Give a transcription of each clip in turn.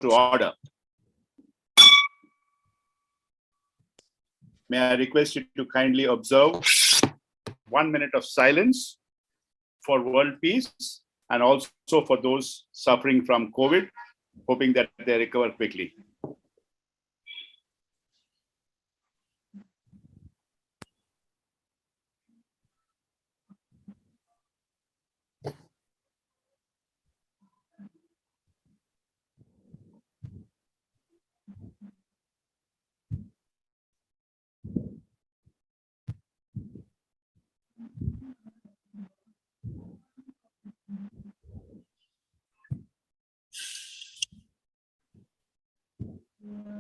to order. May I request you to kindly observe 1 minute of silence for world peace and also for those suffering from COVID, hoping that they recover quickly.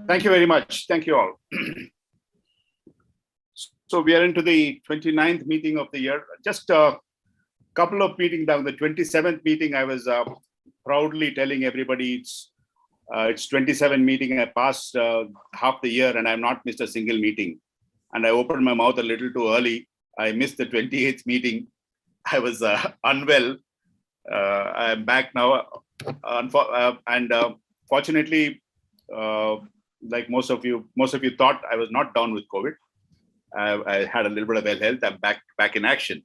Thank you very much. Thank you all. So we are into the 29th meeting of the year. Just a couple of meetings down, the 27th meeting, I was proudly telling everybody it's 27 meeting. I passed half the year and I've not missed a single meeting. And I opened my mouth a little too early. I missed the 28th meeting. I was unwell. I'm back now. Fortunately, like most of you thought, I was not down with COVID. I had a little bit of ill health. I'm back in action.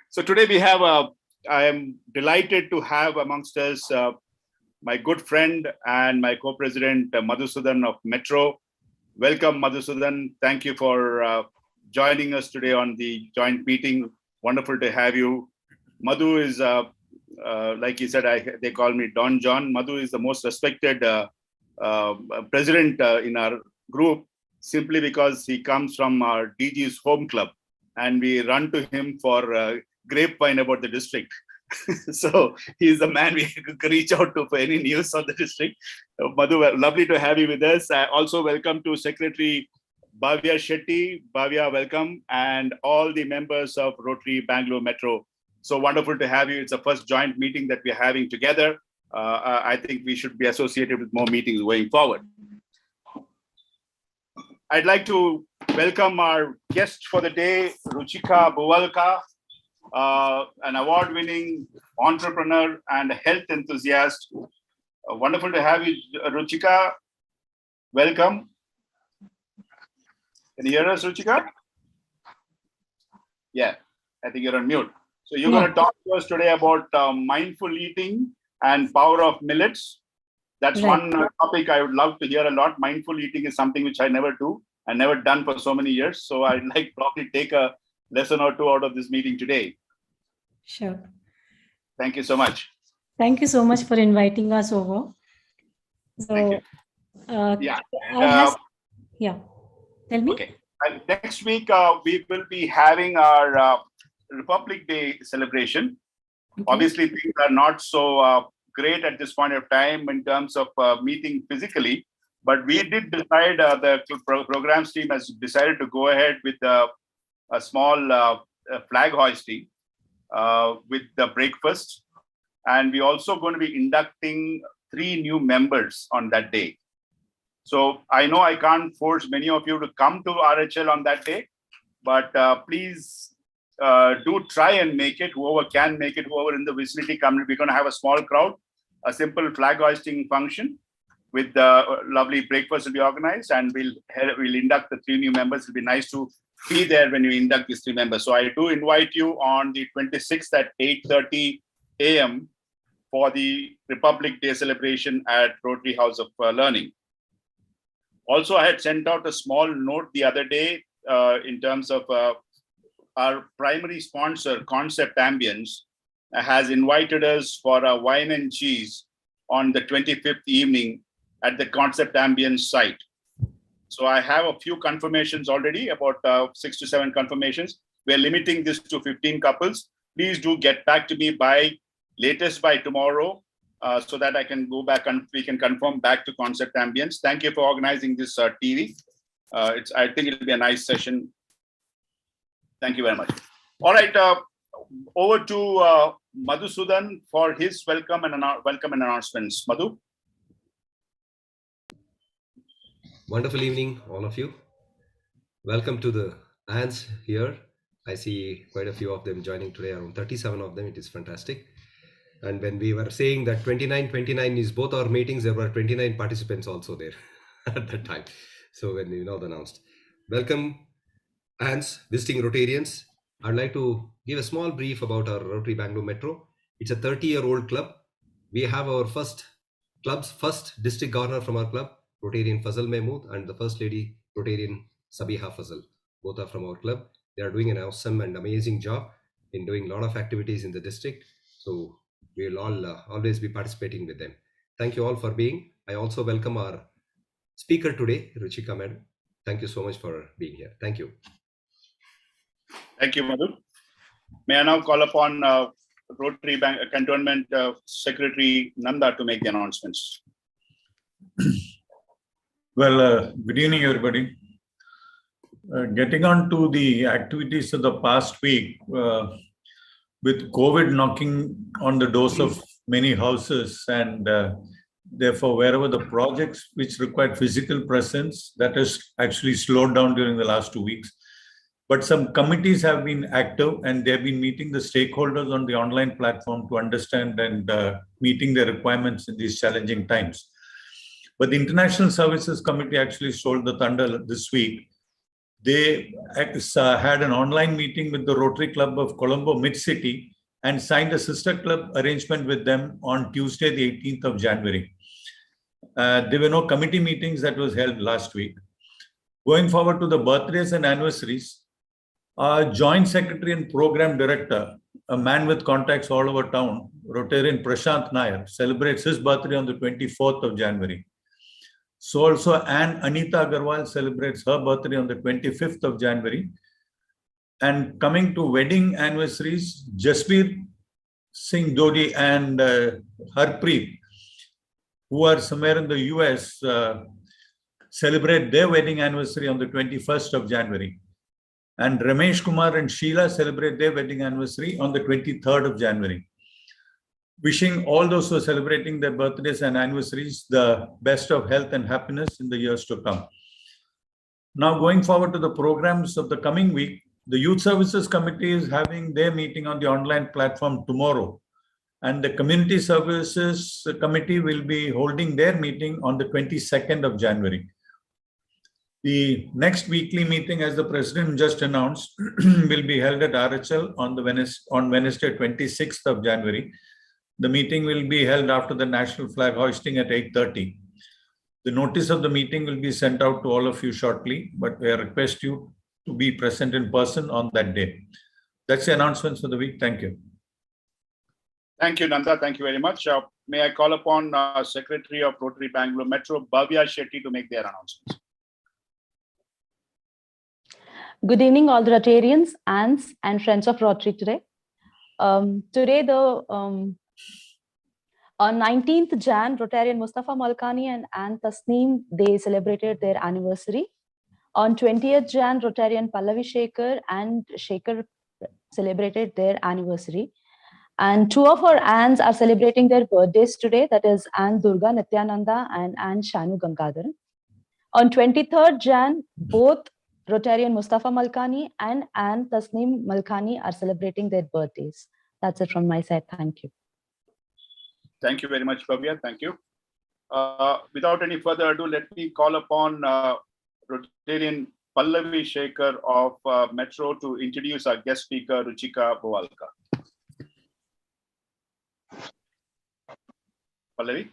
So today we have, I am delighted to have amongst us my good friend and my co-president, Madhusudan of Metro. Welcome, Madhusudan. Thank you for joining us today on the joint meeting. Wonderful to have you. Madhu is, like he said, they call me Don John. Madhu is the most respected president in our group, simply because he comes from our DG's home club and we run to him for grapevine about the district. So he's the man we reach out to for any news on the district. Madhu, lovely to have you with us. Also welcome to Secretary Bhavya Shetty. Bhavya, welcome. And all the members of Rotary Bangalore Metro. So wonderful to have you. It's the first joint meeting that we're having together. I think we should be associated with more meetings going forward. I'd like to welcome our guest for the day, Ruchika Buvalka, an award-winning entrepreneur and health enthusiast. Wonderful to have you, Ruchika. Welcome. Can you hear us, Ruchika? Yeah, I think you're on mute. So you're going to talk to us today about mindful eating and power of millets. That's right. One topic I would love to hear a lot. Mindful eating is something which I never do. I never done for so many years. So I'd like probably take a lesson or two out of this meeting today. Sure. Thank you so much. Thank you so much for inviting us over. So, thank you. Tell me. Okay. And next week, we will be having our Republic Day celebration. Okay. Obviously, things are not so great at this point of time in terms of meeting physically, but we did decide, the programs team has decided to go ahead with a small flag hoisting with the breakfast. And we're also going to be inducting 3 new members on that day. So I know I can't force many of you to come to RHL on that day, but please do try and make it. Whoever can make it, whoever in the vicinity come, we're going to have a small crowd, a simple flag hoisting function with the lovely breakfast will be organized, and we'll induct the 3 new members. It'll be nice to be there when you induct these 3 members. So I do invite you on the 26th at 8:30 a.m. for the Republic Day celebration at Rotary House of Learning. Also, I had sent out a small note the other day in terms of our primary sponsor, Concept Ambience, has invited us for a wine and cheese on the 25th evening at the Concept Ambience site. So I have a few confirmations already, about 6 to 7 confirmations. We're limiting this to 15 couples. Please do get back to me latest by tomorrow, so that I can go back and we can confirm back to Concept Ambience. Thank you for organizing this TV. I think it'll be a nice session. Thank you very much. All right, over to Madhusudan for his welcome and announcements. Madhu. Wonderful evening, all of you. Welcome to the hands here. I see quite a few of them joining today, around 37 of them. It is fantastic. And when we were saying that 29 is both our meetings, there were 29 participants also there at that time. So when announced, welcome, Hans, visiting Rotarians. I'd like to give a small brief about our Rotary Bangalore Metro. It's a 30-year-old club. We have our club's first district governor from our club, Rotarian Fazal Mahmood, and the first lady, Rotarian Sabiha Fazal. Both are from our club. They are doing an awesome and amazing job in doing a lot of activities in the district. So we'll all always be participating with them. Thank you all for being. I also welcome our speaker today, Ruchika Madam. Thank you so much for being here. Thank you. Thank you, Madhu. May I now call upon Rotary Bank Cantonment Secretary Nanda to make the announcements. Well, good evening, everybody. Getting on to the activities of the past week, with COVID knocking on the doors of many houses, and therefore wherever the projects which required physical presence, that has actually slowed down during the last 2 weeks. But some committees have been active and they've been meeting the stakeholders on the online platform to understand and meeting their requirements in these challenging times. But the International Services Committee actually stole the thunder this week. They had an online meeting with the Rotary Club of Colombo Mid-City and signed a sister club arrangement with them on Tuesday, the 18th of January. There were no committee meetings that was held last week. Going forward to the birthdays and anniversaries, our Joint Secretary and Program Director, a man with contacts all over town, Rotarian Prashant Nair, celebrates his birthday on the 24th of January. So also Anne Anita Agarwal celebrates her birthday on the 25th of January. And coming to wedding anniversaries, Jasbir Singh Dodi and Harpreet, who are somewhere in the US, celebrate their wedding anniversary on the 21st of January. And Ramesh Kumar and Sheila celebrate their wedding anniversary on the 23rd of January. Wishing all those who are celebrating their birthdays and anniversaries the best of health and happiness in the years to come. Now going forward to the programs of the coming week, the Youth Services Committee is having their meeting on the online platform tomorrow. And the Community Services Committee will be holding their meeting on the 22nd of January. The next weekly meeting, as the President just announced, will be held at RHL on Wednesday, 26th of January. The meeting will be held after the national flag hoisting at 8:30. The notice of the meeting will be sent out to all of you shortly, but I request you to be present in person on that day. That's the announcements for the week. Thank you. Thank you, Nanda. Thank you very much. May I call upon Secretary of Rotary Bangalore Metro, Bhavya Shetty, to make their announcements. Good evening, all the Rotarians, aunts, and friends of Rotary today. Today, on 19th Jan, Rotarian Mustafa Malkani and Ann Tasneem, they celebrated their anniversary. On 20th Jan, Rotarian Pallavi Shekhar and Shekhar celebrated their anniversary. And two of our aunts are celebrating their birthdays today, that is Ann Durga Nityananda and Ann Shanu Gangadhar. On 23rd Jan, both Rotarian Mustafa Malkani and Ann Tasneem Malkani are celebrating their birthdays. That's it from my side. Thank you. Thank you very much, Bhavya. Thank you. Without any further ado, let me call upon Rotarian Pallavi Shekhar of Metro to introduce our guest speaker, Ruchika Bovalka. Pallavi?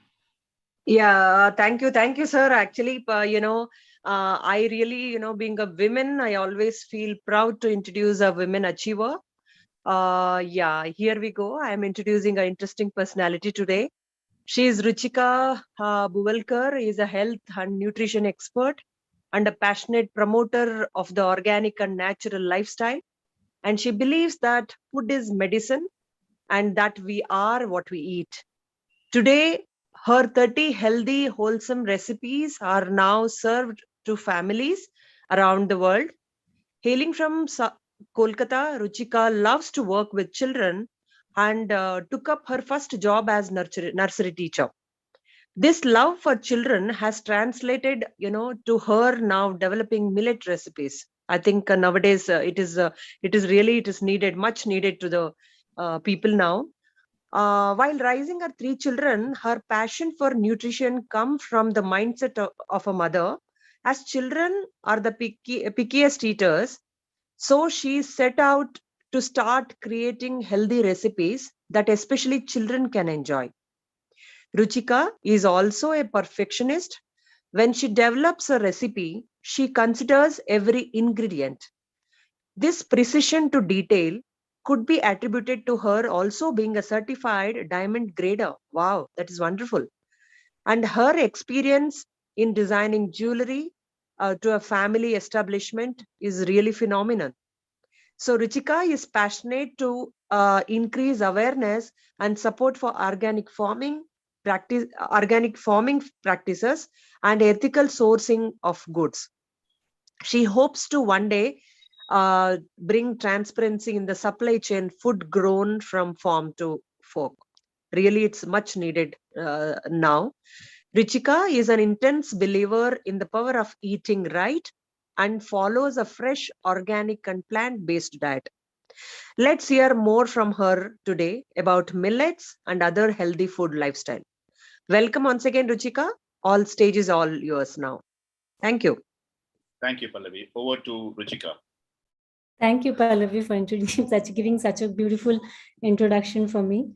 Yeah, thank you, sir. Actually, I really, being a woman, I always feel proud to introduce a women achiever. Yeah, here we go. I am introducing an interesting personality today. She is Ruchika Bovalka, is a health and nutrition expert and a passionate promoter of the organic and natural lifestyle. And she believes that food is medicine and that we are what we eat. Today, her 30 healthy, wholesome recipes are now served to families around the world. Hailing from Kolkata, Ruchika loves to work with children and took up her first job as nursery teacher. This love for children has translated, to her now developing millet recipes. I think nowadays it is needed, much needed to the people now. While raising her 3 children, her passion for nutrition comes from the mindset of a mother. As children are the pickiest eaters, so she set out to start creating healthy recipes that especially children can enjoy. Ruchika is also a perfectionist. When she develops a recipe, she considers every ingredient. This precision to detail could be attributed to her also being a certified diamond grader. Wow, that is wonderful. And her experience in designing jewelry to a family establishment is really phenomenal. So Ruchika is passionate to increase awareness and support for organic farming practices and ethical sourcing of goods. She hopes to one day bring transparency in the supply chain food grown from farm to fork. Really, it's much needed now. Ruchika is an intense believer in the power of eating right and follows a fresh, organic, and plant based diet. Let's hear more from her today about millets and other healthy food lifestyle. Welcome once again, Ruchika. All stages all yours now. Thank you. Thank you, Pallavi. Over to Ruchika. Thank you, Pallavi, for giving such a beautiful introduction for me.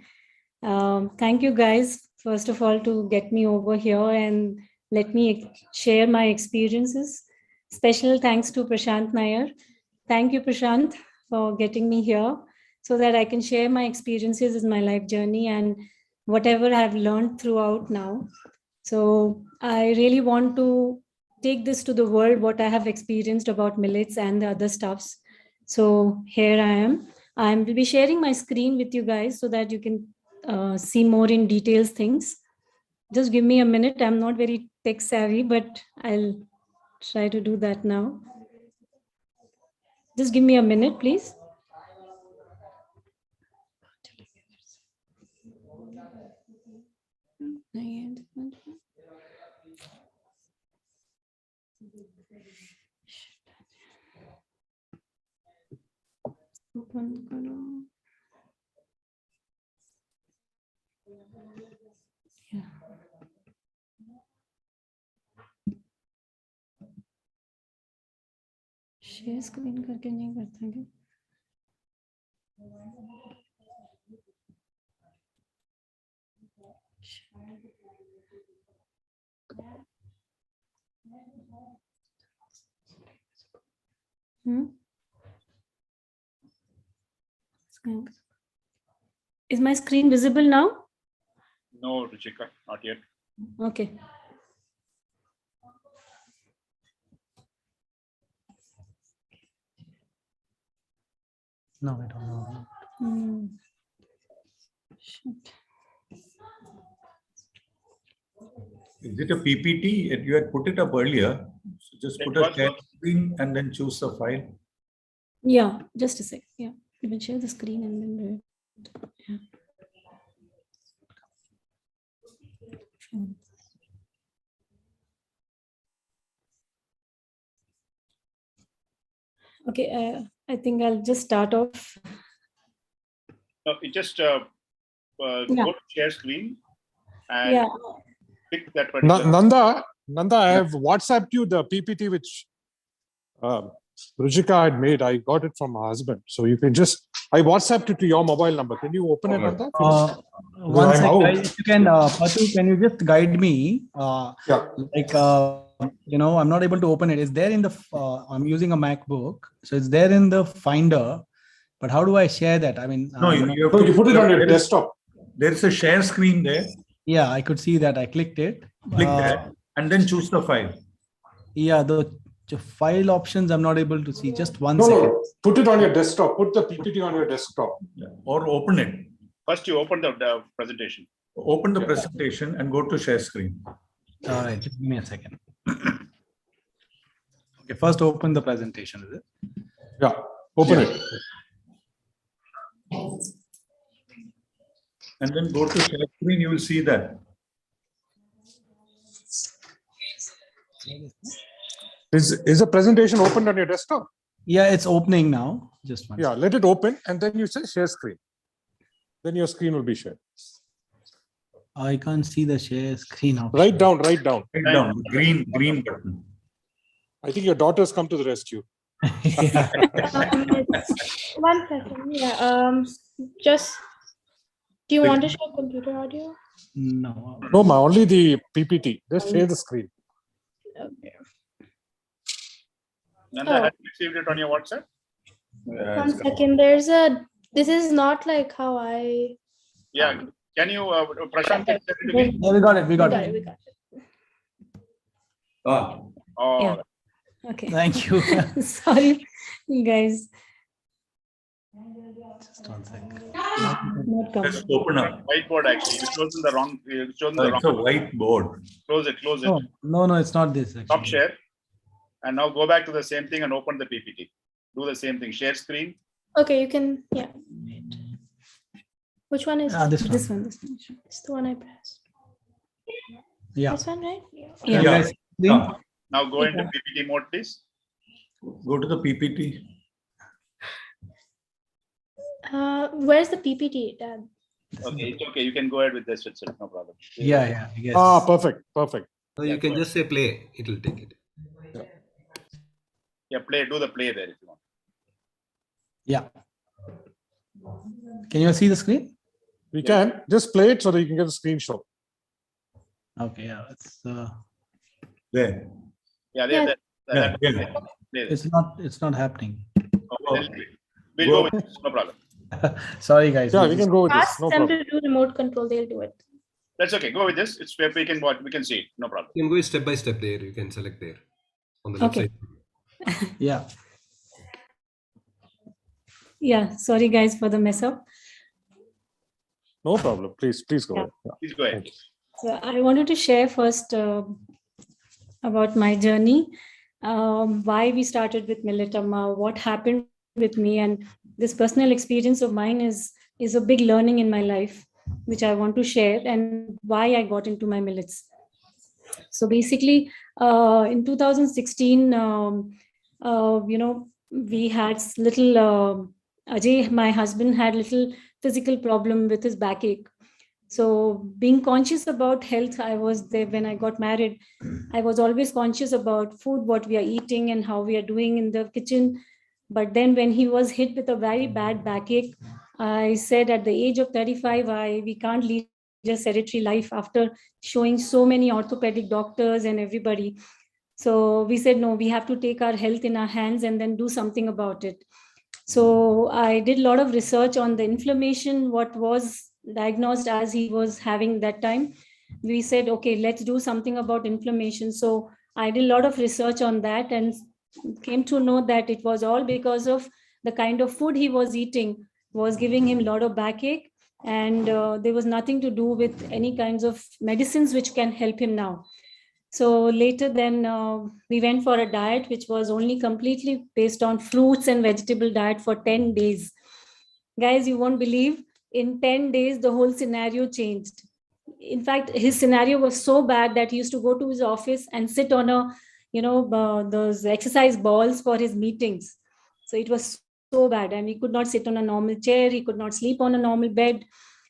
Thank you, guys, first of all, to get me over here and let me share my experiences. Special thanks to Prashant Nair. Thank you, Prashant, for getting me here so that I can share my experiences in my life journey and whatever I've learned throughout now. So I really want to take this to the world, what I have experienced about millets and the other stuffs. So here I am. I will be sharing my screen with you guys so that you can see more in details things. Just give me a minute. I'm not very tech savvy, but I'll try to do that now. Just give me a minute, please. Yeah. Share screen करके नहीं करता क्या? Is my screen visible now? No, Ruchika, not yet. Okay. No, I don't know. Shit. Is it a PPT? You had put it up earlier. So just put a share screen and then choose the file. Yeah, just a sec. Yeah, you will share the screen and then do it. Yeah. Okay, I think I'll just start off. No, you just go to share screen and pick that particular. Nanda, I have WhatsApped you the PPT which Ruchika had made. I got it from my husband. So you can just, I WhatsApped it to your mobile number. Can you open it, Nanda? One second, if you can, Patu, can you just guide me? Yeah. Like, I'm not able to open it. It's there in the, I'm using a MacBook. So it's there in the Finder. But how do I share that? I mean, no, you have to, you put it on your desktop. There's a share screen there. Yeah, I could see that. I clicked it. Click there and then choose the file. Yeah, the file options I'm not able to see. Just one second. No, put it on your desktop. Put the PPT on your desktop. Yeah. Or open it. First, you open the presentation. Open the presentation and go to share screen. All right, just give me a second. Okay, first open the presentation, is it? Yeah, open it. And then go to share screen, you will see that. Is the presentation opened on your desktop? Yeah, it's opening now. Just one. Yeah, let it open and then you say share screen. Then your screen will be shared. I can't see the share screen option. Write down, write down. Right down, green button. I think your daughter's come to the rescue. Yeah. One second. Yeah. Just. Do you want to show computer audio? No. No, ma, only the PPT. Just share the screen. Okay. Nanda, Oh. have you received it on your WhatsApp? One second. There's a. This is not like how I. Yeah. Can you, Prashant, can you send it to me? Yeah, we got it. We We got got it. it. We got it. Ah, Oh, Yeah. Okay. Thank you. Sorry, guys. Just one second. Not coming. let's open up. whiteboard actually. You've chosen the wrong. You've chosen the It's a wrong. whiteboard. Close it. Close it. No, it's not this. Stop Actually. share. And now go back to the same thing and open the PPT. Do the same thing. Share screen. Okay, you can. Yeah. Wait. Which one is? This one. This one. It's the one I pressed. Yeah. This one, right? Yeah. You guys see? Yeah. Now go into PPT mode, please. Go to the PPT. Where's the PPT tab? Okay, it's okay. You can go ahead with this itself. No problem. Yeah. I guess. Ah, perfect, perfect. So you can just say play. It will take it. Yeah, play. Do the play there if you want. Yeah. Can you see the screen? We can just play it so that you can get the screenshot. Okay. Yeah. There. Yeah, Yeah. there. Yeah, Play there. It's not happening. We'll go with this. No problem. Sorry, guys. Yeah, we can go with this. Ask No them problem. to do remote control. They'll do it. That's okay. Go with this. It's where we can watch. We can see it. No problem. You can go step by step there. You can select there on the left Okay. side. Yeah. Yeah. Sorry, guys, for the mess up. No problem. Please go ahead. Yeah. Please go ahead. So I wanted to share first about my journey, why we started with Millet Amma, what happened with me, and this personal experience of mine is a big learning in my life, which I want to share, and why I got into my millets. So basically, in 2016, we had little Ajay, my husband, had little physical problem with his backache. So being conscious about health, I was there when I got married. I was always conscious about food, what we are eating and how we are doing in the kitchen. But then when he was hit with a very bad backache, I said at the age of 35, we can't lead a sedentary life after showing so many orthopedic doctors and everybody. So we said, no, we have to take our health in our hands and then do something about it. So I did a lot of research on the inflammation, what was diagnosed as he was having that time. We said, okay, let's do something about inflammation. So I did a lot of research on that and came to know that it was all because of the kind of food he was eating was giving him a lot of backache, and there was nothing to do with any kinds of medicines which can help him now. So later then we went for a diet which was only completely based on fruits and vegetable diet for 10 days. Guys, you won't believe, in 10 days, the whole scenario changed. In fact, his scenario was so bad that he used to go to his office and sit on those exercise balls for his meetings. So it was so bad, and he could not sit on a normal chair. He could not sleep on a normal bed.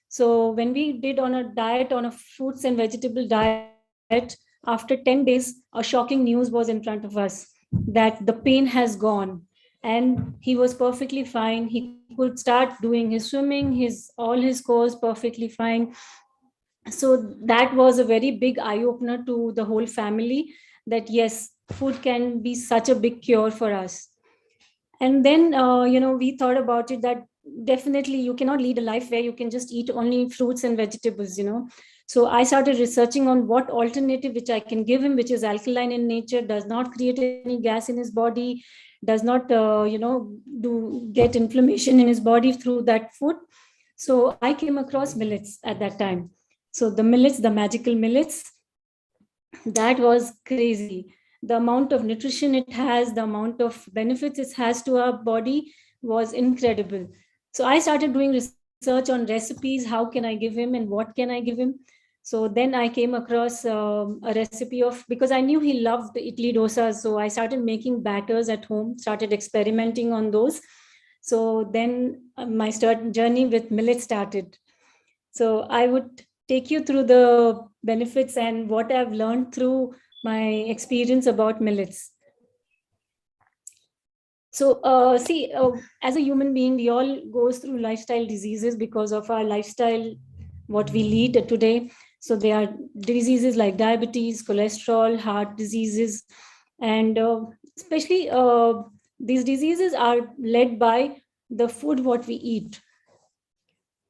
So when we did on a diet, on a fruits and vegetable diet, after 10 days, a shocking news was in front of us that the pain has gone and he was perfectly fine. He could start doing his swimming, all his chores perfectly fine. So that was a very big eye-opener to the whole family that yes, food can be such a big cure for us. And then, we thought about it that definitely you cannot lead a life where you can just eat only fruits and vegetables, So I started researching on what alternative which I can give him, which is alkaline in nature, does not create any gas in his body, does not, get inflammation in his body through that food. So I came across millets at that time. So the millets, the magical millets, that was crazy. The amount of nutrition it has, the amount of benefits it has to our body was incredible. So I started doing research on recipes. How can I give him and what can I give him? So then I came across a recipe because I knew he loved the idli dosas. So I started making batters at home, started experimenting on those. So then my journey with millet started. So I would take you through the benefits and what I've learned through my experience about millets. So see, as a human being, we all goes through lifestyle diseases because of our lifestyle, what we lead today. So there are diseases like diabetes, cholesterol, heart diseases, and especially these diseases are led by the food what we eat,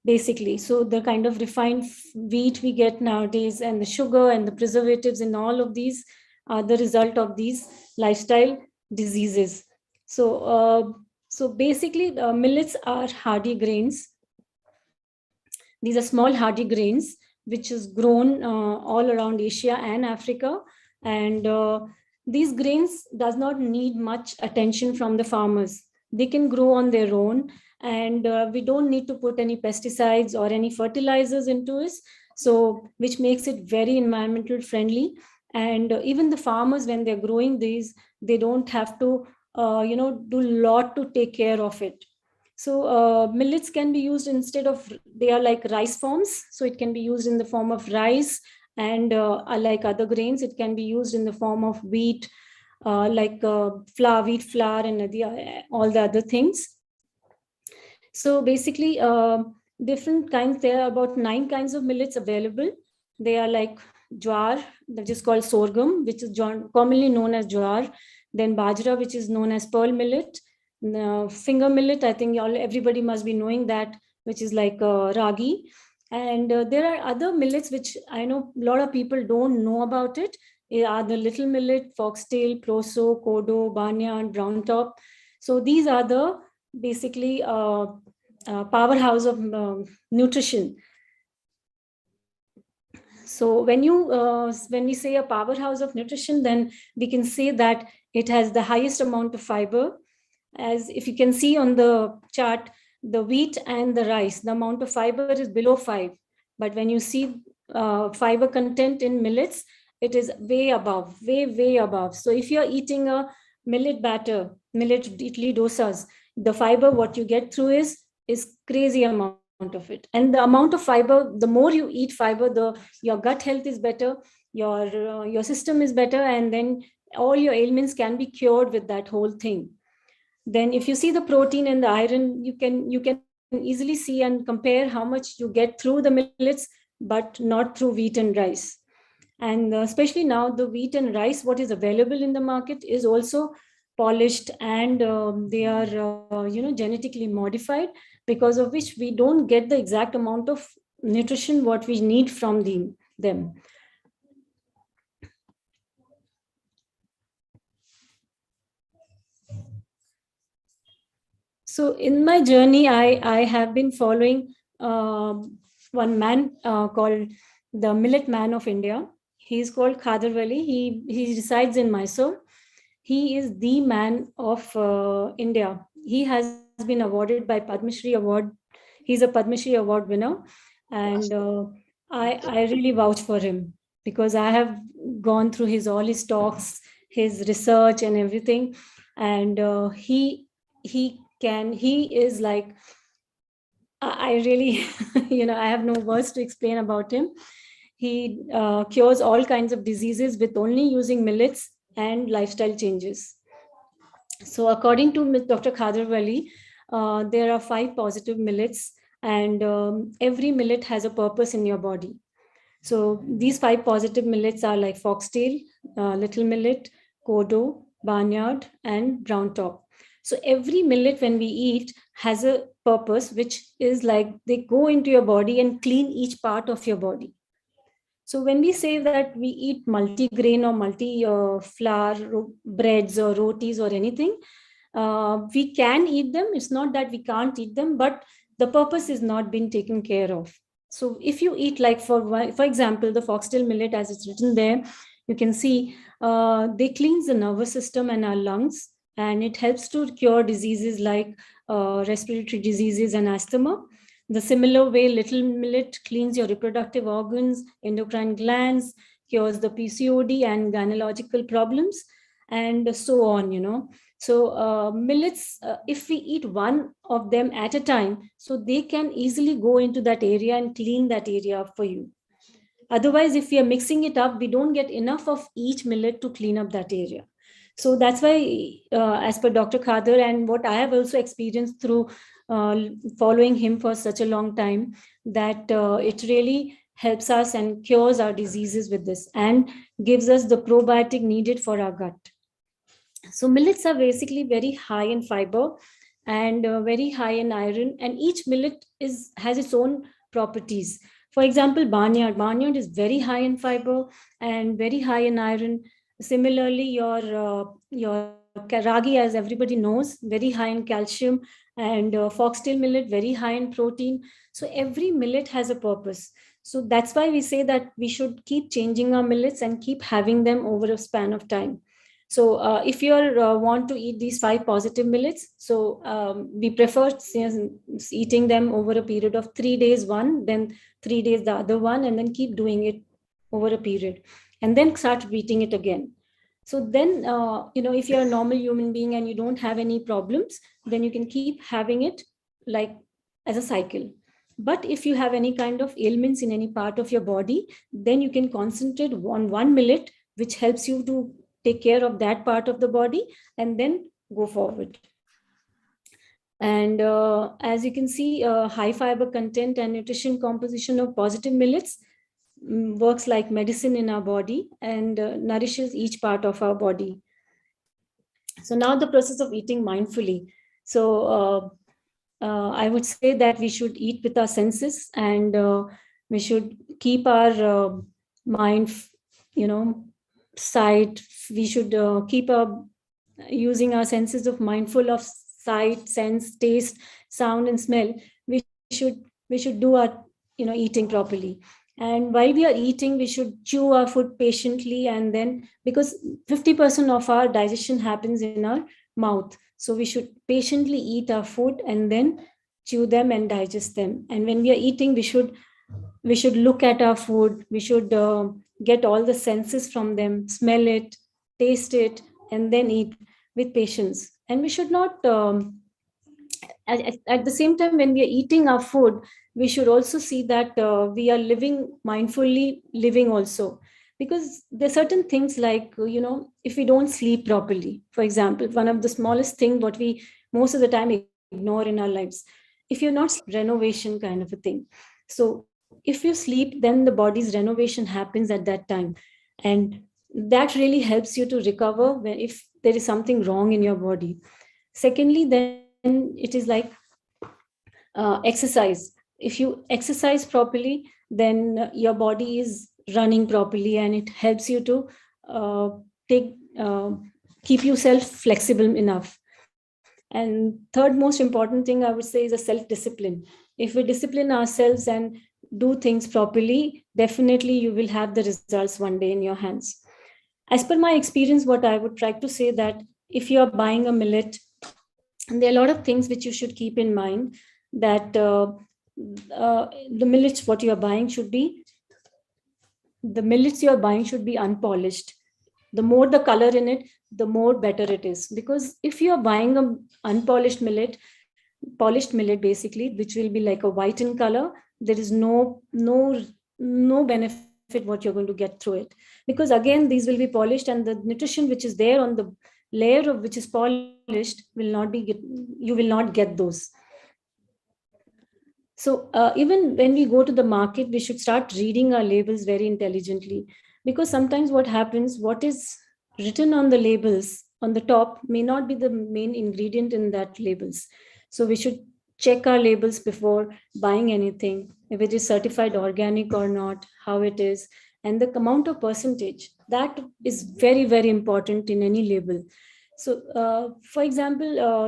basically. So the kind of refined wheat we get nowadays, and the sugar and the preservatives and all of these are the result of these lifestyle diseases. So basically, millets are hardy grains. These are small hardy grains which is grown all around Asia and Africa, and these grains does not need much attention from the farmers. They can grow on their own, and we don't need to put any pesticides or any fertilizers into it. So which makes it very environmental friendly. And even the farmers, when they're growing these, they don't have to do a lot to take care of it. So millets can be used instead of, they are like rice forms. So it can be used in the form of rice, and like other grains, it can be used in the form of wheat, like flour, wheat flour, and all the other things. So basically, different kinds, there are about 9 kinds of millets available. They are like jowar, that is called sorghum, which is commonly known as jowar. Then bajra, which is known as pearl millet. Finger millet, I think everybody must be knowing that, which is like ragi. And there are other millets which I know a lot of people don't know about it. Are the little millet, foxtail, proso, kodo, barnyard, brown top. So these are the basically powerhouse of nutrition. So when we say a powerhouse of nutrition, then we can say that it has the highest amount of fiber. As if you can see on the chart, the wheat and the rice, the amount of fiber is below 5. But when you see fiber content in millets, it is way above, way above. So if you're eating a millet batter, millet idli dosas, the fiber what you get through is crazy amount of it. And the amount of fiber, the more you eat fiber, your gut health is better, your system is better, and then all your ailments can be cured with that whole thing. Then if you see the protein and the iron, you can easily see and compare how much you get through the millets, but not through wheat and rice. And especially now, the wheat and rice, what is available in the market, is also polished, and they are genetically modified, because of which we don't get the exact amount of nutrition what we need from them. So in my journey, I have been following one man called the Millet Man of India. He's called Khadar Wali. He resides in Mysore. He is the man of India. He has been awarded by Padma Shri Award. He's a Padma Shri Award winner. And I really vouch for him, because I have gone through all his talks, his research and everything. And he is like, I really, I have no words to explain about him. He cures all kinds of diseases with only using millets and lifestyle changes. So according to Dr. Khadar Wali, there are 5 positive millets, and every millet has a purpose in your body. So these 5 positive millets are like foxtail, little millet, kodo, barnyard, and brown top. So every millet when we eat has a purpose, which is like they go into your body and clean each part of your body. So when we say that we eat multi-grain or multi-flour breads or rotis or anything, we can eat them. It's not that we can't eat them, but the purpose is not being taken care of. So if you eat, like for example, the foxtail millet, as it's written there, you can see they cleanse the nervous system and our lungs, and it helps to cure diseases like respiratory diseases and asthma. The similar way, little millet cleans your reproductive organs, endocrine glands, cures the PCOD and gynecological problems, and so on, So millets, if we eat one of them at a time, so they can easily go into that area and clean that area for you. Otherwise, if we are mixing it up, we don't get enough of each millet to clean up that area. So that's why, as per Dr. Khader, and what I have also experienced through following him for such a long time, that it really helps us and cures our diseases with this and gives us the probiotic needed for our gut. So millets are basically very high in fiber and very high in iron, and each millet has its own properties. For example, barnyard is very high in fiber and very high in iron. Similarly, your ragi, as everybody knows, very high in calcium, and foxtail millet very high in protein. So every millet has a purpose. So that's why we say that we should keep changing our millets and keep having them over a span of time. So if you want to eat these 5 positive millets, so we prefer eating them over a period of 3 days one, then 3 days the other one, and then keep doing it over a period, and then start repeating it again. So then, if you're a normal human being and you don't have any problems, then you can keep having it like as a cycle. But if you have any kind of ailments in any part of your body, then you can concentrate on one millet, which helps you to take care of that part of the body and then go forward. And as you can see, high fiber content and nutrition composition of positive millets works like medicine in our body and nourishes each part of our body. So now the process of eating mindfully. So I would say that we should eat with our senses, and we should keep our mind, sight. We should keep using our senses of mindful of sight, sense, taste, sound, and smell. We should do our eating properly. And while we are eating, we should chew our food patiently, and then, because 50% of our digestion happens in our mouth, so we should patiently eat our food and then chew them and digest them. And when we are eating, we should look at our food. We should get all the senses from them, smell it, taste it, and then eat with patience. And we should not at the same time, when we are eating our food, we should also see that we are mindfully living also, because there are certain things like, if we don't sleep properly, for example, one of the smallest thing what we most of the time ignore in our lives, if you're not renovation kind of a thing. So if you sleep, then the body's renovation happens at that time, and that really helps you to recover if there is something wrong in your body. Secondly, then it is like exercise. If you exercise properly, then your body is running properly, and it helps you to keep yourself flexible enough. And third most important thing I would say is a self-discipline. If we discipline ourselves and do things properly, definitely you will have the results one day in your hands. As per my experience, what I would try to say that if you are buying a millet, and there are a lot of things which you should keep in mind, that the millets what you are buying should be, the millets you are buying should be unpolished. The more the color in it, the more better it is. Because if you are buying a unpolished millet, polished millet basically, which will be like a white in color, there is no benefit what you're going to get through it. Because again, these will be polished, and the nutrition which is there on the layer of which is polished will not be you will not get those. So even when we go to the market, we should start reading our labels very intelligently, because sometimes what happens, what is written on the labels on the top may not be the main ingredient in that labels. So we should check our labels before buying anything, if it is certified organic or not, how it is, and the amount of percentage. That is very, very important in any label. So, for example,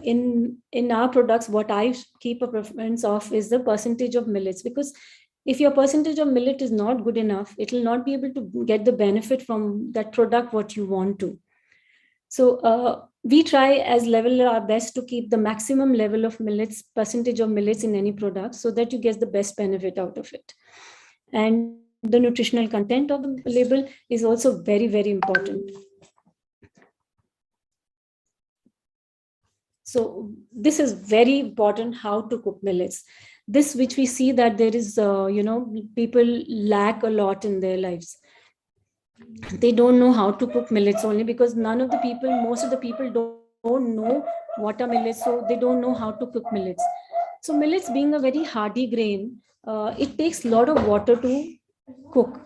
in our products, what I keep a preference of is the percentage of millets, because if your percentage of millet is not good enough, it will not be able to get the benefit from that product what you want to. So we try as level our best to keep the maximum level of millets, percentage of millets in any product, so that you get the best benefit out of it. And the nutritional content of the label is also very, very important. So this is very important, how to cook millets. this which we see that there is, people lack a lot in their lives. They don't know how to cook millets, only because most of the people don't know what are millets, so they don't know how to cook millets. So millets, being a very hardy grain, it takes a lot of water to cook.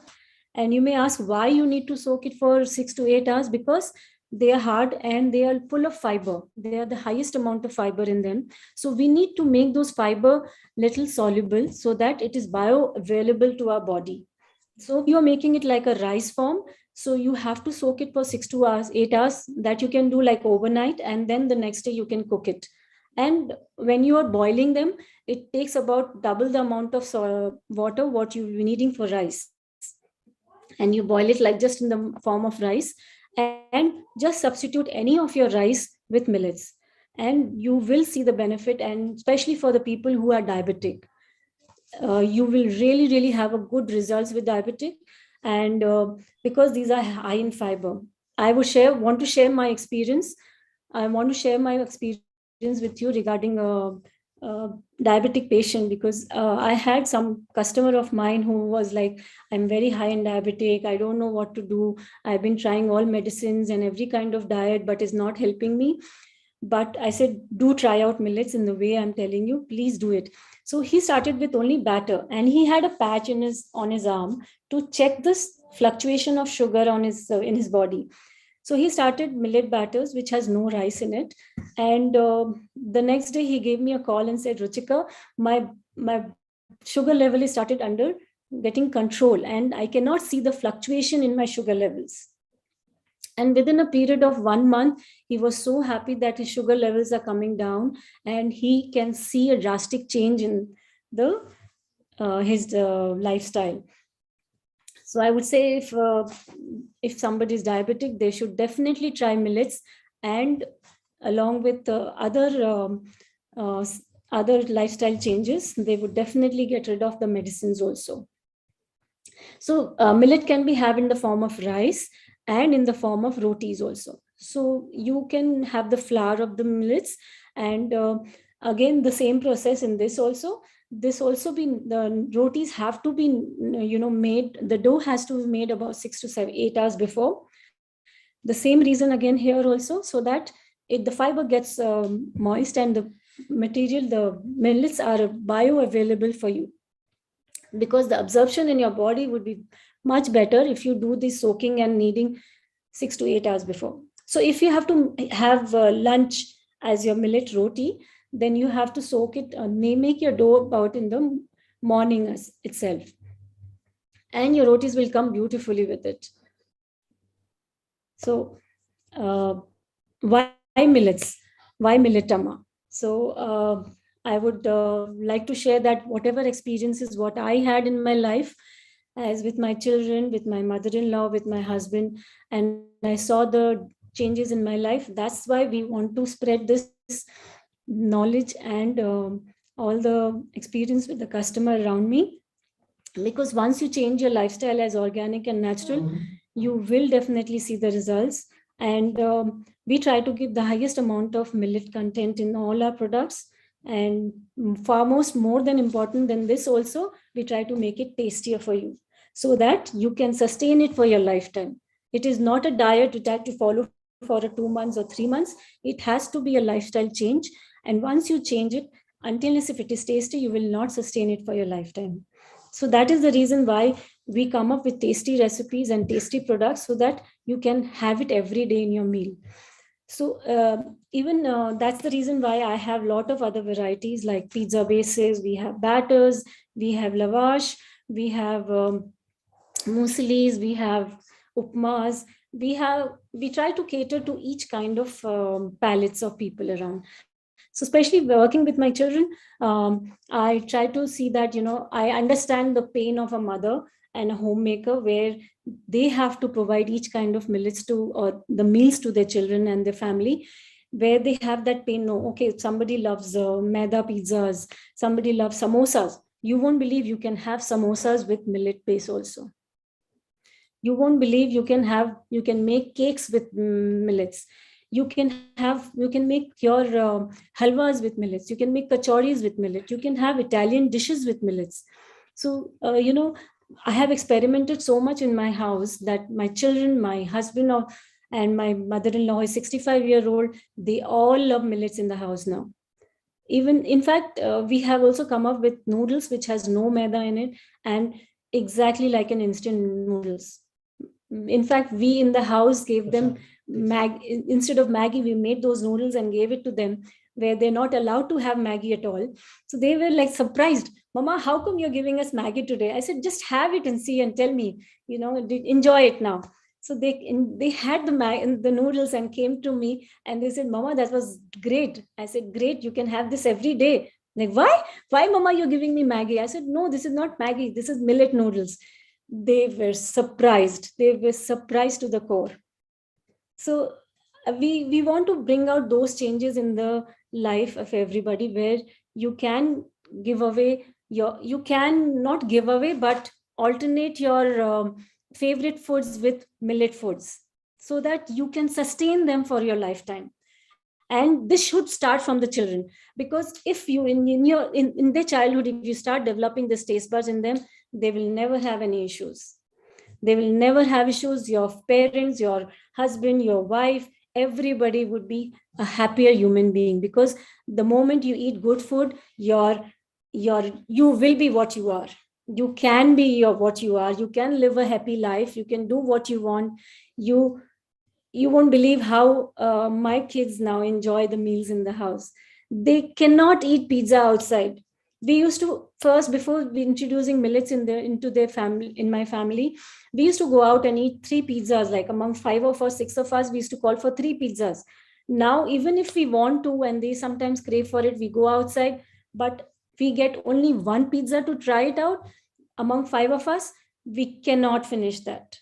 And you may ask why you need to soak it for 6 to 8 hours, because they are hard and they are full of fiber. They are the highest amount of fiber in them. So we need to make those fiber little soluble so that it is bioavailable to our body. So you're making it like a rice form. So you have to soak it for 6 to 8 hours, that you can do like overnight, and then the next day you can cook it. And when you are boiling them, it takes about double the amount of water what you'll be needing for rice. And you boil it like just in the form of rice, and just substitute any of your rice with millets, and you will see the benefit. And especially for the people who are diabetic, you will really have a good results with diabetic. And because these are high in fiber, I want to share my experience. I want to share my experience with you regarding diabetic patient, because I had some customer of mine who was like, I'm very high in diabetic, I don't know what to do, I've been trying all medicines and every kind of diet, but it's not helping me. But I said, do try out millets in the way I'm telling you, please do it. So he started with only batter, and he had a patch on his arm to check this fluctuation of sugar on his in his body. So he started millet batters, which has no rice in it. And the next day he gave me a call and said, Ruchika, my sugar level is started under getting control, and I cannot see the fluctuation in my sugar levels. And within a period of 1 month, he was so happy that his sugar levels are coming down, and he can see a drastic change in his lifestyle. So I would say if somebody is diabetic, they should definitely try millets, and along with other lifestyle changes, they would definitely get rid of the medicines also. So millet can be had in the form of rice and in the form of rotis also. So you can have the flour of the millets, and again the same process in this also. This also the rotis have to be made, the dough has to be made about 6 to 8 hours before. The same reason again here also, so that the fiber gets moist and the millets are bioavailable for you, because the absorption in your body would be much better if you do this soaking and kneading 6 to 8 hours before. So if you have to have lunch as your millet roti, then you have to soak it, make your dough about in the morning itself, and your rotis will come beautifully with it. So why millets? Why milletama? So I would like to share that whatever experiences what I had in my life, as with my children, with my mother-in-law, with my husband, and I saw the changes in my life. That's why we want to spread this knowledge and all the experience with the customer around me. Because once you change your lifestyle as organic and natural, you will definitely see the results. And we try to give the highest amount of millet content in all our products. And more than important than this also, we try to make it tastier for you, so that you can sustain it for your lifetime. It is not a diet you have to follow for 2 months or 3 months. It has to be a lifestyle change. And once you change it, unless if it is tasty, you will not sustain it for your lifetime. So that is the reason why we come up with tasty recipes and tasty products, so that you can have it every day in your meal. So even that's the reason why I have a lot of other varieties like pizza bases, we have batters, we have lavash, we have mueslis, we have upmas. We try to cater to each kind of palates of people around. So especially working with my children, I try to see that, I understand the pain of a mother and a homemaker, where they have to provide each kind of millets or the meals to their children and their family, where they have that pain. No, okay, somebody loves maida pizzas, somebody loves samosas. You won't believe you can have samosas with millet base also. You won't believe you can make cakes with millets. You can make your halwas with millets. You can make kachoris with millet. You can have Italian dishes with millets. So, I have experimented so much in my house that my children, my husband, and my mother-in-law is 65-year-old. They all love millets in the house now. Even, in fact, we have also come up with noodles which has no maida in it and exactly like an instant noodles. In fact, we in the house gave them instead of Maggie, we made those noodles and gave it to them, where they're not allowed to have Maggie at all. So they were like surprised, Mama, how come you're giving us Maggie today? I said, just have it and see and tell me, enjoy it now. So they had the noodles and came to me and they said, Mama, that was great. I said, great, you can have this every day. Like, why, Mama, you're giving me Maggie? I said, no, this is not Maggie. This is millet noodles. They were surprised. They were surprised to the core. So we want to bring out those changes in the life of everybody, where you can give away you can not give away, but alternate your favorite foods with millet foods so that you can sustain them for your lifetime. And this should start from the children, because if you in their childhood, if you start developing this taste buds in them, they will never have any issues. They will never have issues. Your parents, your husband, your wife, everybody would be a happier human being, because the moment you eat good food, you will be what you are. You can be what you are. You can live a happy life. You can do what you want. You won't believe how my kids now enjoy the meals in the house. They cannot eat pizza outside. We used to first, before introducing millets into their family, in my family, we used to go out and eat 3 pizzas, like among 5 of us, 6 of us, we used to call for 3 pizzas. Now, even if we want to, and they sometimes crave for it, we go outside, but we get only 1 pizza to try it out. Among 5 of us, we cannot finish that.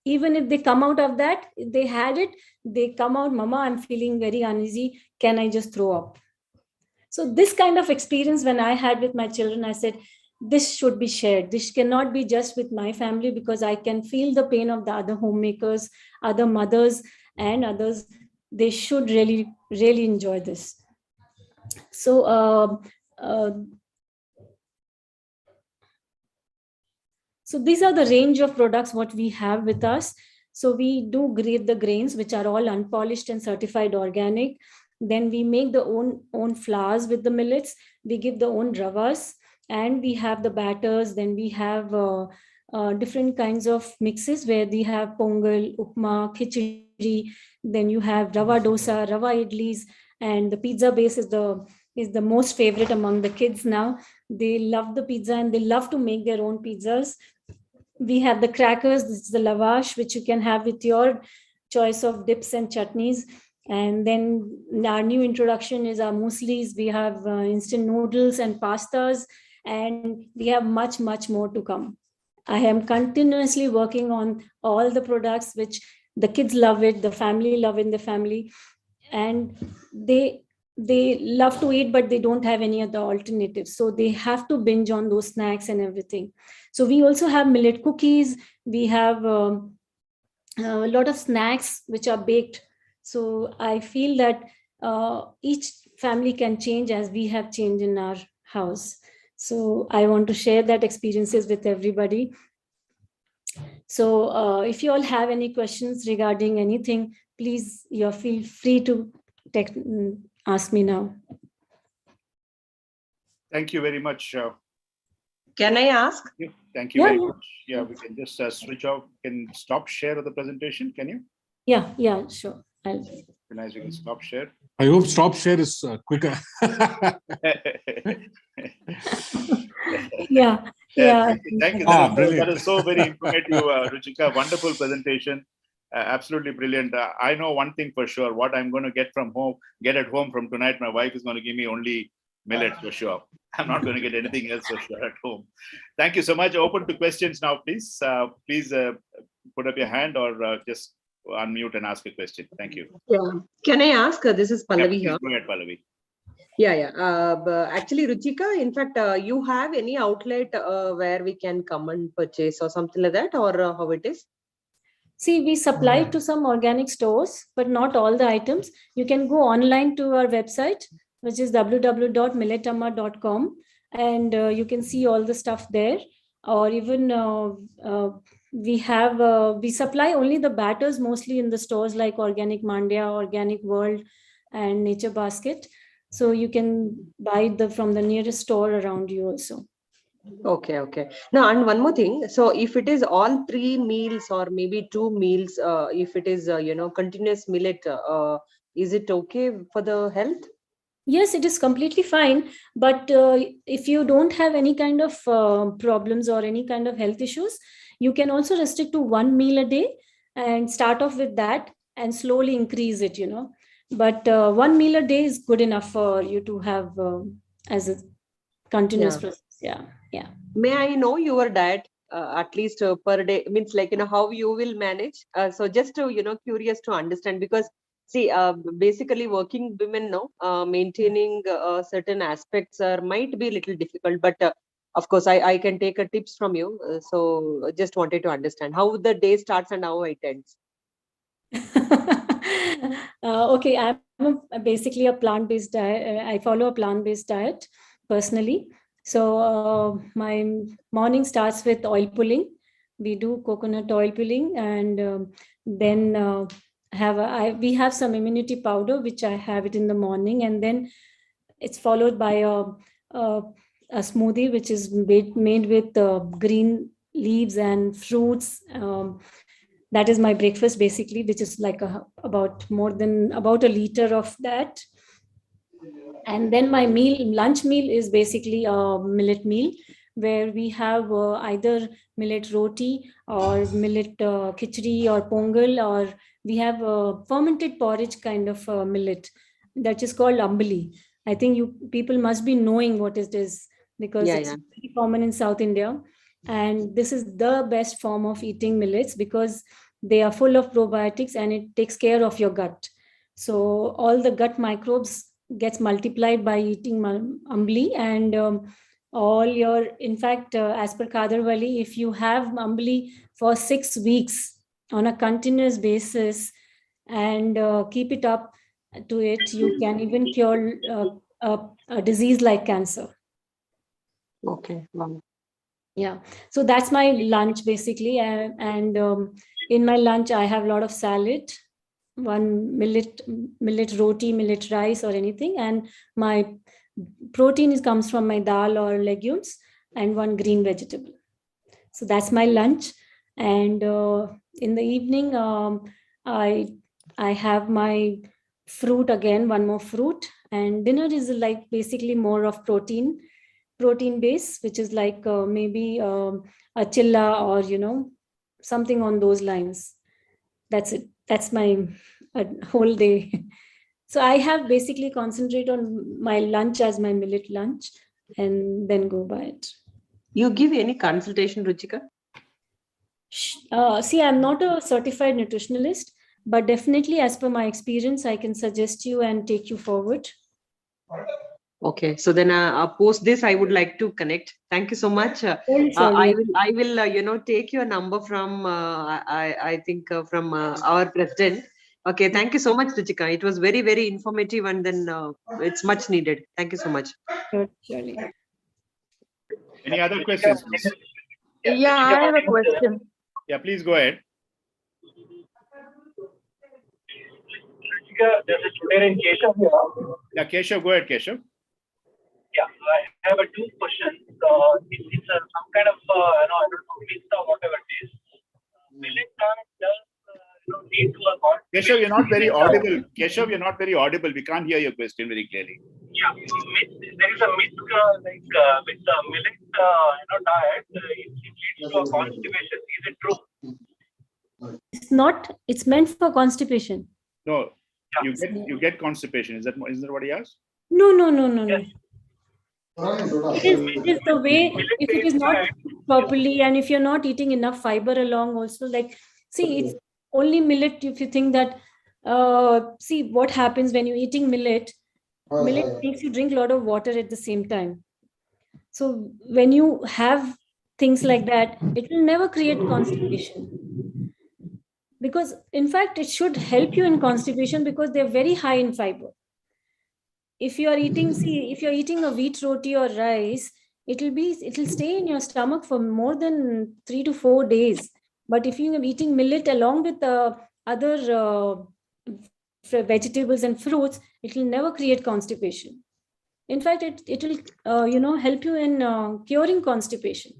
Even if they come out of that, they had it, they come out, Mama, I'm feeling very uneasy. Can I just throw up? So this kind of experience when I had with my children, I said, this should be shared. This cannot be just with my family, because I can feel the pain of the other homemakers, other mothers and others. They should really, really enjoy this. So, so these are the range of products what we have with us. So we do grade the grains, which are all unpolished and certified organic. Then we make the own flours with the millets. We give the own ravas, and we have the batters. Then we have different kinds of mixes where we have pongal, upma, khichdi. Then you have rava dosa, rava idlis, and the pizza base is the most favorite among the kids now. They love the pizza and they love to make their own pizzas. We have the crackers. This is the lavash, which you can have with your choice of dips and chutneys. And then our new introduction is our mueslis. We have instant noodles and pastas, and we have much, much more to come. I am continuously working on all the products which the kids love it, the family love in the family, and they love to eat, but they don't have any other alternatives. So they have to binge on those snacks and everything. So we also have millet cookies. We have a lot of snacks which are baked. So I feel that each family can change as we have changed in our house. So I want to share that experiences with everybody. So if you all have any questions regarding anything, please, you feel free to ask me now. Thank you very much. Can I ask? Thank you very much. Yeah, we can just switch off. Can stop share of the presentation. Can you? Yeah, sure. Nice, you can stop share. I hope stop share is quicker. Yeah. Thank you. That is so very informative, Ruchika. Wonderful presentation. Absolutely brilliant. I know one thing for sure. What I'm going to get at home from tonight, my wife is going to give me only millets for sure. I'm not going to get anything else for sure at home. Thank you so much. Open to questions now, please. Please put up your hand or just unmute and ask a question. Thank you. Yeah. Can I ask? This is Pallavi here. Go ahead, Pallavi. Yeah. Actually, Ruchika, in fact, you have any outlet where we can come and purchase or something like that, or how it is? See, we supply to some organic stores, but not all the items. You can go online to our website, which is www.milletama.com, and you can see all the stuff there. Or even we supply only the batters mostly in the stores like Organic Mandya, Organic World, and Nature Basket. So you can buy from the nearest store around you also. Okay, okay. Now, and one more thing. So, if it is all 3 meals or maybe 2 meals, if it is continuous millet, is it okay for the health? Yes, it is completely fine. But if you don't have any kind of problems or any kind of health issues, you can also restrict to 1 meal a day and start off with that and slowly increase it. But 1 meal a day is good enough for you to have as a continuous process. Yeah. May I know your diet at least per day? Means like, how you will manage. So just to, curious to understand, because see, basically working women now, maintaining certain aspects might be a little difficult, but of course, I can take a tips from you. So just wanted to understand how the day starts and how it ends. Okay, I'm basically a plant-based diet. I follow a plant-based diet personally. So my morning starts with oil pulling. We do coconut oil pulling, and then we have some immunity powder which I have it in the morning, and then it's followed by a smoothie which is made with green leaves and fruits. That is my breakfast basically, which is like about a liter of that. And then my lunch meal is basically a millet meal, where we have either millet roti or millet khichdi or pongal, or we have a fermented porridge kind of millet that is called ambali. I think people must be knowing what it is, because it's very common in South India. And this is the best form of eating millets because they are full of probiotics and it takes care of your gut. So all the gut microbes gets multiplied by eating ambli, and in fact, as per Kader Wali, if you have ambli for 6 weeks on a continuous basis and keep it up to it, you can even cure a disease like cancer. Okay. Wow. Yeah. So that's my lunch basically. And in my lunch, I have a lot of salad, one millet roti, millet rice or anything. And my protein comes from my dal or legumes, and one green vegetable. So that's my lunch. And in the evening, I have my fruit again, one more fruit. And dinner is like basically more of protein base, which is like maybe a chilla or something on those lines. That's it. That's my whole day. So I have basically concentrate on my lunch as my millet lunch and then go by it. You give any consultation, Ruchika? See, I'm not a certified nutritionalist, but definitely as per my experience, I can suggest you and take you forward. Okay, so then post this, I would like to connect. Thank you so much. I will take your number from I think from our president. Okay, thank you so much, Ruchika. It was very, very informative, and then it's much needed. Thank you so much. Surely. Any other questions, please? Yeah, I have a question. Yeah, please go ahead. There's a student in Keshav here. Yeah, Keshav, go ahead, Keshav. Yeah, I have two questions. It's some kind of, I don't know, myth or whatever it is. Millet does lead to a Keshav, you're not very audible. Keshav, you're not very audible. We can't hear your question very clearly. Yeah, there is a myth with the millet diet, it leads to a constipation. Is it true? It's not. It's meant for constipation. No, you get constipation. Is that what he asked? No. Yes. It is the way, if it is not properly, and if you're not eating enough fiber along also, like, see, it's only millet. If you think that, see what happens when you're eating millet makes you drink a lot of water at the same time. So when you have things like that, it will never create constipation. because in fact it should help you in constipation because they're very high in fiber. If you are eating, see, if you're eating a wheat roti or rice, it'll stay in your stomach for more than 3 to 4 days. But if you are eating millet along with other vegetables and fruits, it will never create constipation. In fact, it will help you in curing constipation.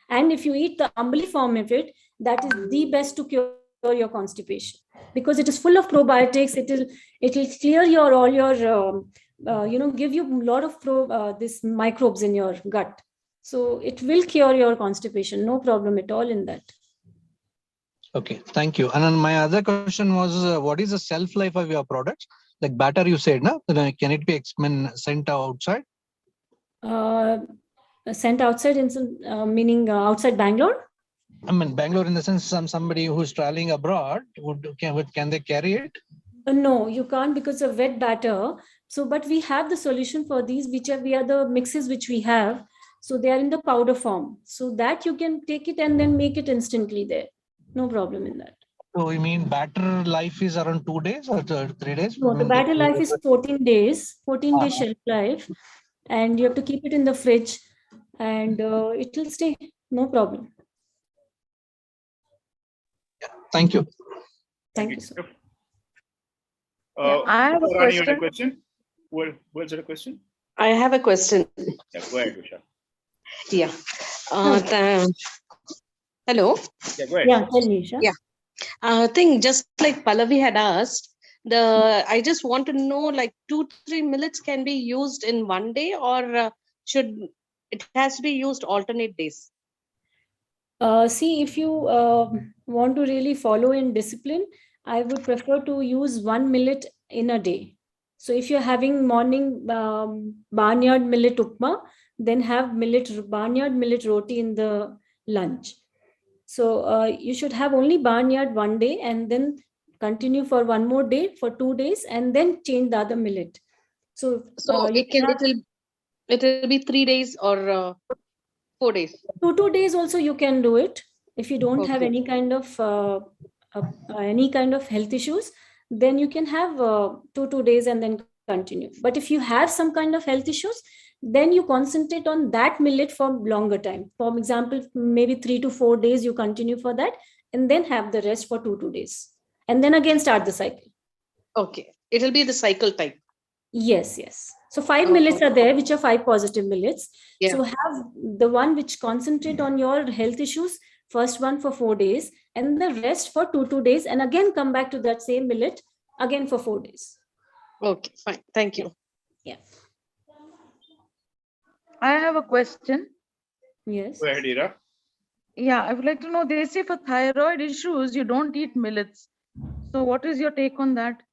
And if you eat the ambali form of it, that is the best to cure your constipation because it is full of probiotics. It will clear all your give you a lot of this microbes in your gut. So it will cure your constipation, no problem at all in that. Okay, thank you. And then my other question was, what is the shelf life of your products? Like batter, you said, no? Can it be sent outside? Sent outside, meaning outside Bangalore? I mean, Bangalore in the sense somebody who's traveling abroad, can they carry it? No, you can't because of wet batter. So, but we have the solution for these, we are the mixes which we have. So they are in the powder form. So that you can take it and then make it instantly there. No problem in that. So you mean batter life is around 2 days or 3 days? No, the batter life is 14 days, 14 days shelf life. And you have to keep it in the fridge and it will stay, no problem. Thank you. Thank you, sir. I have a Rani, you question. had a question? What's your question? I have a question. Yeah, go ahead, Usha. Yeah. Hello. Yeah, go ahead. Yeah, tell me, Isha. Yeah. I think just like Pallavi had asked, I just want to know, like 2-3 millets can be used in one day, or should it has to be used alternate days? See, if you want to really follow in discipline, I would prefer to use 1 millet in a day. So if you're having morning barnyard millet upma, then have barnyard millet roti in the lunch. So you should have only barnyard one day and then continue for one more day for 2 days and then change the other millet. So it will be 3 days or 4 days. 2 days also you can do it if you don't have any kind of health issues. Then you can have 2 days and then continue. But if you have some kind of health issues, then you concentrate on that millet for longer time. For example, maybe 3 to 4 days you continue for that and then have the rest for 2 days and then again start the cycle. Okay, it will be the cycle type. Yes. So 5 millets are there, which are 5 positive millets. Yeah. So have the one which concentrate on your health issues, first one for 4 days and the rest for 2 days and again come back to that same millet again for 4 days. Okay, fine. Thank you. Yeah. I have a question. Yes. Go ahead, Ira. Yeah, I would like to know, they say for thyroid issues, you don't eat millets. So what is your take on that?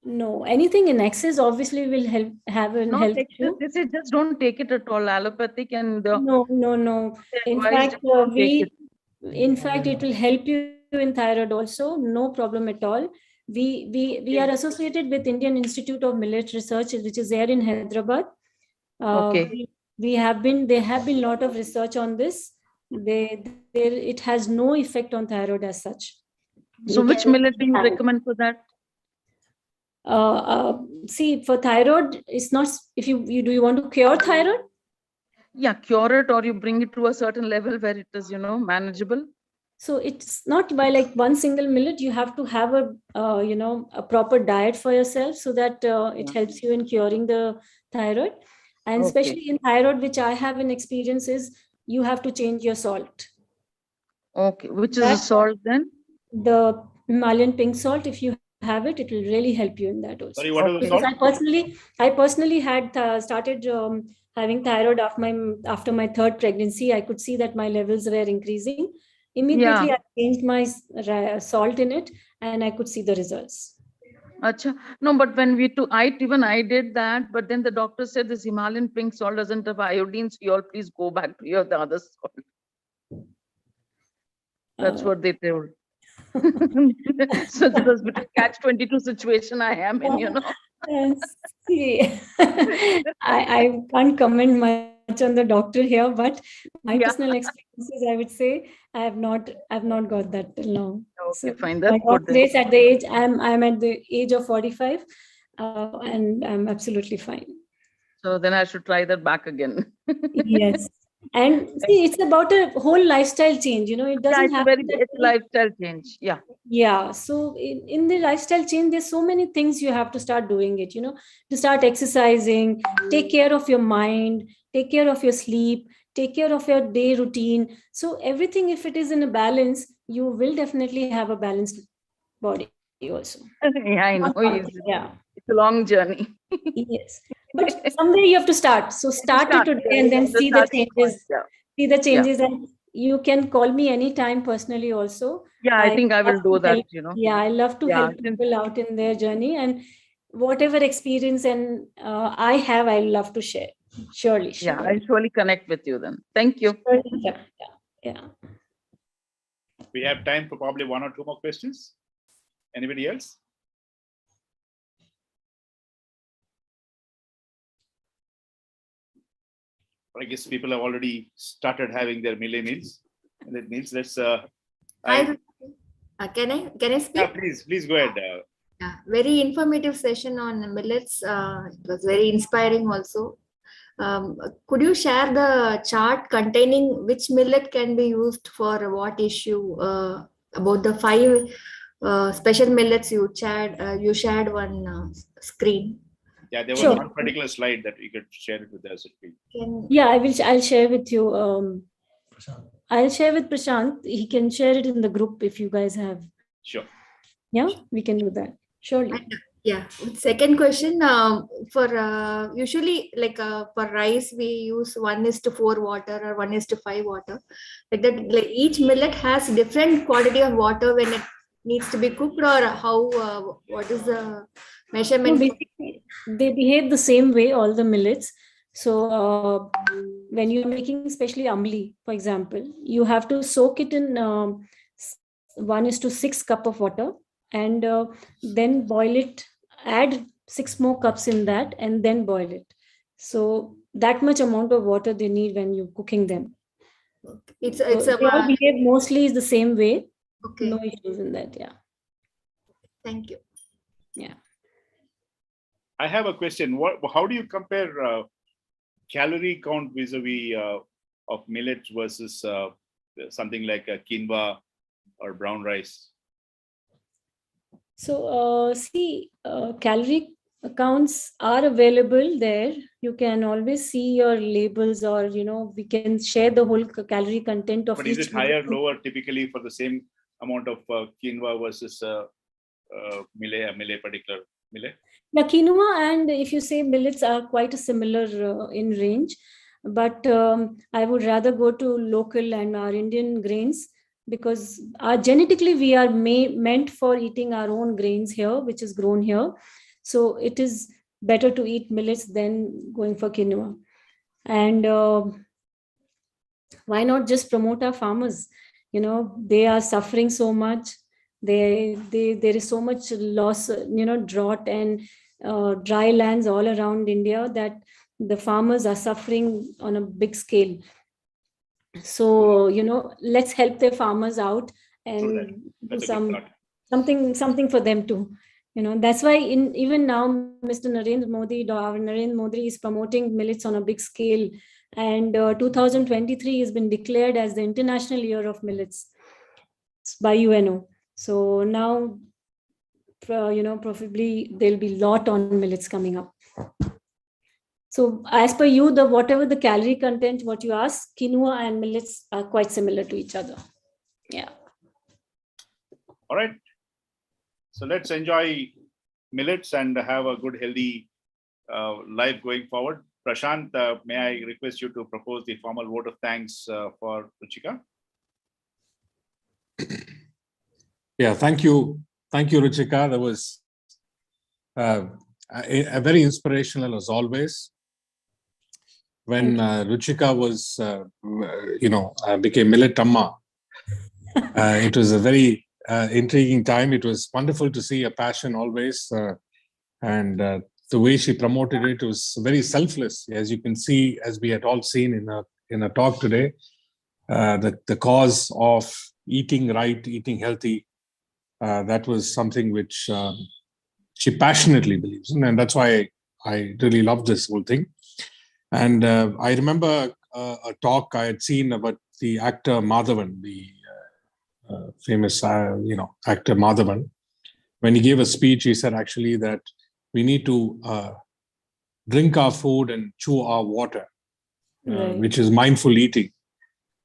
No, anything in excess obviously will have a health issue. They say just don't take it at all, allopathic and No. In fact, it will help you in thyroid also. No problem at all. We are associated with Indian Institute of Millet Research, which is there in Hyderabad. There have been a lot of research on this. It has no effect on thyroid as such. So which millet do you recommend for that? See, for thyroid, it's not, if do you want to cure thyroid? Yeah, cure it, or you bring it to a certain level where it is, manageable. So it's not by like one single millet. You have to have a proper diet for yourself so that it helps you in curing the thyroid. And especially in thyroid, which I have an experience, is you have to change your salt. Okay, which is the salt then? The Himalayan pink salt. If you have it, it will really help you in that also. Sorry, what is the Because salt? I personally had started having thyroid after my third pregnancy. I could see that my levels were increasing. Immediately, I changed my salt in it, and I could see the results. Achha. No, but when even I did that, but then the doctor said this Himalayan pink salt doesn't have iodine, so you all please go back to the other salt. That's what they told. So this was between catch-22 situation I am in, See, I can't comment much on the doctor here, but my Yeah. personal experiences, I would say, I've not got that till now. Okay, So fine. I That's got good then. this at the age, I'm at the age of 45, and I'm absolutely fine. So then I should try that back again. Yes. And see, it's about a whole lifestyle change, it Yeah, doesn't it's a have very, that it's a lifestyle change. Yeah. yeah. So in the lifestyle change, there's so many things you have to start doing it, to start exercising, take care of your mind, take care of your sleep, take care of your day routine. So everything, if it is in a balance, you will definitely have a balanced body also. Yeah, I know. Yeah. It's a long journey. Yes. But someday you have to start. So start it today and then see the changes. Yeah. See the changes, and you can call me anytime personally also. Yeah, I think I will love do to that, help- Yeah, I love to Yeah, help people out in their journey, and whatever experience and I have, I love to share. Surely. Yeah, I'll surely connect with you then. Thank you. Yeah. We have time for probably one or two more questions. Anybody else? I guess people have already started having their millet meals. That means let's. Can I speak? Yeah, please go ahead. Yeah, very informative session on millets. It was very inspiring also. Could you share the chart containing which millet can be used for what issue? About the 5 special millets you shared one screen. Yeah, there was Sure. one particular slide that you could share it with us. Yeah, I'll share with you. I'll share with Prashant. He can share it in the group if you guys have. Sure. Yeah, we can do that. Surely. Yeah. Second question, for usually for rice we use 1:4 water or 1:5 water. Like that, like each millet has different quantity of water when it needs to be cooked, or how? What is the measurement? No, basically, they behave the same way, all the millets. So when you're making especially ambli, for example, you have to soak it in 1:6 cup of water, and then boil it, add 6 more cups in that, and then boil it. So that much amount of water they need when you're cooking them. It's they all behave mostly is the same way. Okay. No issues in that. Yeah. Thank you. Yeah. I have a question. How do you compare calorie count vis-a-vis of millets versus something like quinoa or brown rice? So see, calorie accounts are available there. You can always see your labels, or we can share the whole calorie content of But each. is it higher, lower, typically for the same amount of quinoa versus millet, particular millet? The quinoa and if you say millets are quite similar in range, but I would rather go to local and our Indian grains, because genetically we are meant for eating our own grains here, which is grown here. So it is better to eat millets than going for quinoa. And why not just promote our farmers? They are suffering so much. There is so much loss, drought and dry lands all around India, that the farmers are suffering on a big scale. So let's help the farmers out and do something for them too. That's why even now Mr. Narendra Modi is promoting millets on a big scale, and 2023 has been declared as the International Year of Millets by UNO. So now, probably there'll be a lot on millets coming up. So as per you, whatever the calorie content, what you ask, quinoa and millets are quite similar to each other. Yeah. All right. So let's enjoy millets and have a good, healthy life going forward. Prashant, may I request you to propose the formal vote of thanks for Ruchika? Yeah, thank you. Thank you, Ruchika. That was a very inspirational as always. When Ruchika was, became Millet Amma, it was a very intriguing time. It was wonderful to see a passion always. And the way she promoted it was very selfless, as you can see, as we had all seen in a talk today. The cause of eating right, eating healthy, that was something which she passionately believes in, and that's why I really love this whole thing. And I remember a talk I had seen about the actor Madhavan, the famous actor Madhavan. When he gave a speech, he said actually that we need to drink our food and chew our water, which is mindful eating.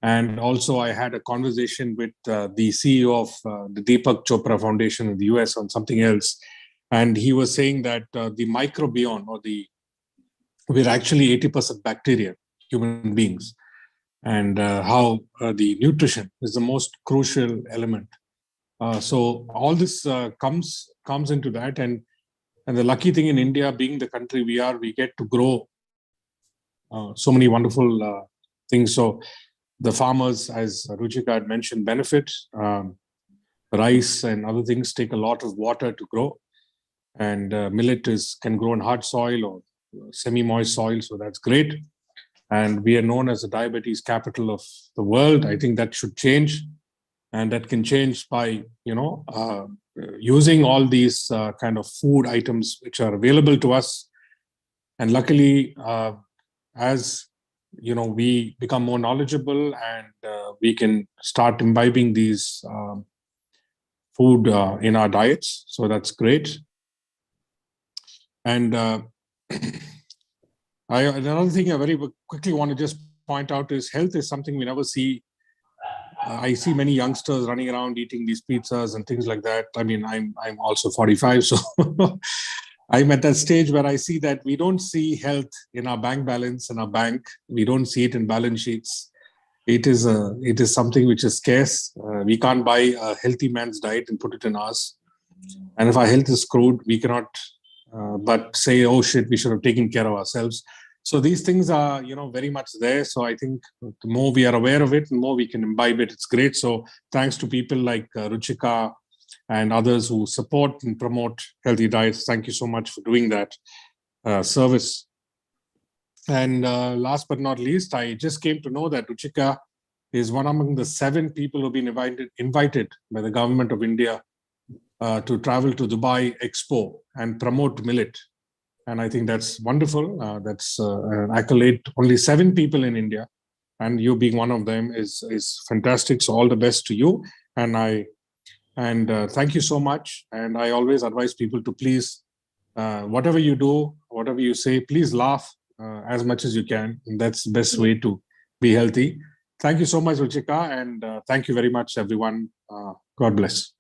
And also, I had a conversation with the CEO of the Deepak Chopra Foundation in the US on something else. And he was saying that the microbiome, we're actually 80% bacteria, human beings, and how the nutrition is the most crucial element. So all this comes into that. And the lucky thing in India, being the country we are, we get to grow so many wonderful things. So the farmers, as Ruchika had mentioned, benefit. Rice and other things take a lot of water to grow. And millet can grow in hard soil or semi-moist soil. So that's great. And we are known as the diabetes capital of the world. I think that should change. And that can change by, using all these kind of food items which are available to us. And luckily, as we become more knowledgeable and we can start imbibing these food in our diets. So that's great. And another thing I very quickly want to just point out is health is something we never see. I see many youngsters running around eating these pizzas and things like that. I mean, I'm also 45, so I'm at that stage where I see that we don't see health in our bank balance, in our bank. We don't see it in balance sheets. It is something which is scarce. We can't buy a healthy man's diet and put it in ours. And if our health is screwed, we cannot but say, oh shit, we should have taken care of ourselves. So these things are, very much there. So I think the more we are aware of it, the more we can imbibe it. It's great. So thanks to people like Ruchika and others who support and promote healthy diets. Thank you so much for doing that service. And last but not least, I just came to know that Ruchika is one among the 7 people who have been invited by the government of India to travel to Dubai Expo and promote millet. And I think that's wonderful. That's an accolade. Only 7 people in India, and you being one of them is fantastic. So all the best to you. And thank you so much. And I always advise people to please, whatever you do, whatever you say, please laugh as much as you can. And that's the best way to be healthy. Thank you so much, Ruchika. And thank you very much, everyone. God bless.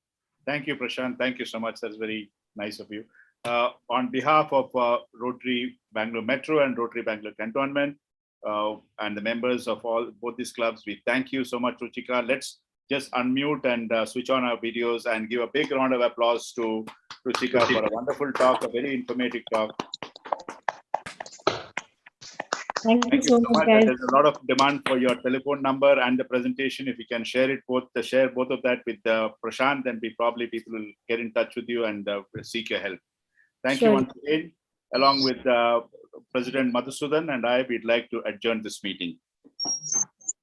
Thank you, Prashant. Thank you so much. That's very nice of you. On behalf of Rotary Bangalore Metro and Rotary Bangalore Cantonment and the members of both these clubs, we thank you so much, Ruchika. Let's just unmute and switch on our videos and give a big round of applause to Ruchika for a wonderful talk, a very informative talk. Thank you so much, guys. There's a lot of demand for your telephone number and the presentation. If you can share both of that with Prashant, then people will get in touch with you and seek your help. Thank you once again. Along with President Madhusudan and I, we'd like to adjourn this meeting.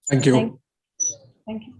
Thank you. Thank you.